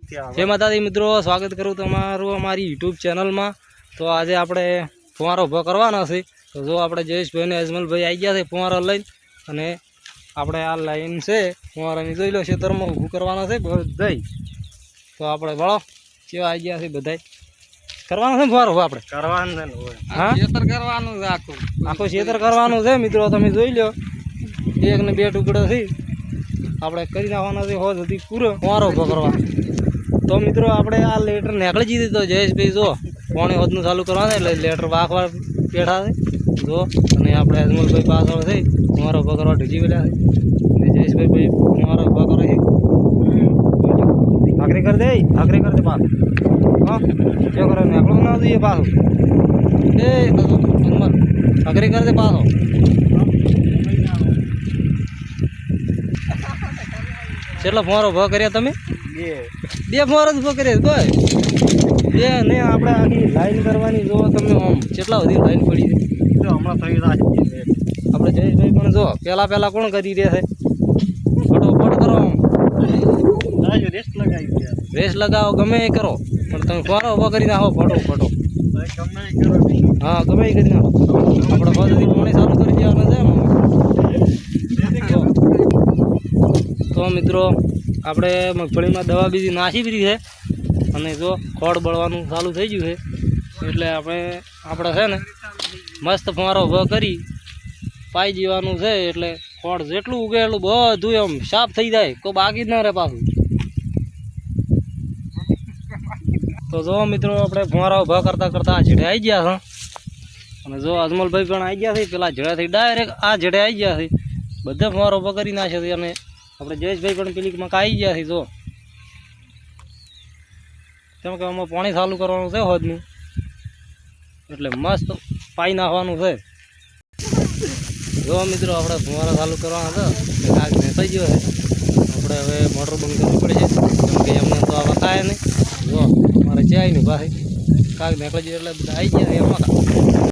जय माताजी मित्रों, स्वागत करूँ तमारू अमारी यूट्यूब चैनल में। तो आज आपणे फुवारो उभो करवानो छे। तो जो आपणे जयेशभाई ने अजमल भाई आई गया छे फुवारो लईने अने आपणे आ लाइन छे फुवारानी जोई लो खेतरमां ऊभું करवानो छे बधाई। तो आपणे वळो केवा आई गया छे बधाई करवानो छे फुवारो आपणे करवानो छे ने हां खेतर करवानो छे आखो खेतर करवानो छे मित्रों। તમે જોઈ લ્યો એક ને બે ટુકડા છે આપણે કરી નાખવાના છે હોજ સુધી પૂરો ફુવારો ઉભો કરવા। तो मित्रों आपणे आ लेटर નીકળી જીધી। तो જયેશભાઈ જો પાણી હોદનું ચાલુ કરવાને એટલે લેટર વાખવા બેઠા છે જો। અને આપણે અજમલભાઈ પાછળ છે ફુવારો ઉભો કરવા ઢીજી બેઠા છે અને જયેશભાઈ ફુવારો ઉભો કરે છે। ભાખરી કરી દે પાછું હા જો કરે નીકળવું ના જોઈએ પાછું એ અજમલ ભાખરી કરી દે પાછો। કેટલો ફુવારો ઉભો કર્યા તમે? બે ફુવારો ઉભો કર્યા ભાઈ બે ને આપણે આખી લાઈન કરવાની જો તમે આમ કેટલા બધી લાઈન પડી છે જો હમણાં થઈ રહ્યા આપણે જયેશભાઈ પણ જો પહેલા કોણ કરી રહ્યા છે ફટોફટ કરો આમ રેસ્ટ લગાવી ગયા રેસ લગાવો ગમે એ કરો પણ તમે ફુવારો ઉભો કરી નાખો ફટો ગમે એ કરો હા ગમે એ કરી નાખો। આપણે ફરીથી પાણી ચાલુ કરી દેવાનું છે તો મિત્રો આપણે મગફળીમાં દવા બીજી નાખી દીધી છે અને જો ખોડ બળવાનું ચાલુ થઈ ગયું છે એટલે આપણે છે ને મસ્ત ફુવારો ઉભો કરી પાઈ દેવાનું છે એટલે ખોડ જેટલું ઉગે એટલું બધું એમ સાફ થઈ જાય કોઈ બાકી જ ના રહે પાછું। તો જો મિત્રો આપણે ફુવારા ઉભા કરતાં જેડે આવી ગયા છે અને જો અજમલભાઈ પણ આવી ગયા છે પેલા જેડાથી ડાયરેક્ટ આ જેડે આવી ગયા છે બધા ફુવારો ઉભો કરી નાખ્યા છે અને આપણે જયેશભાઈ પણ પેલી મકા આવી ગયા છે જો કેમ કે આમાં પાણી ચાલુ કરવાનું છે હોદનું એટલે મસ્ત પાઈ નાખવાનું છે। જો મિત્રો આપણે ફુવારા ચાલુ કરવાના હતા આગ ભેંસાઈ ગયો છે આપણે હવે મોટર બંધ કરવી પડશે કેમ કે એમને તો આ વકાય નહીં જો મારે ચાય નહીં પાસે કાગ નીકળી ગયો એટલે બધા આવી ગયા એમાં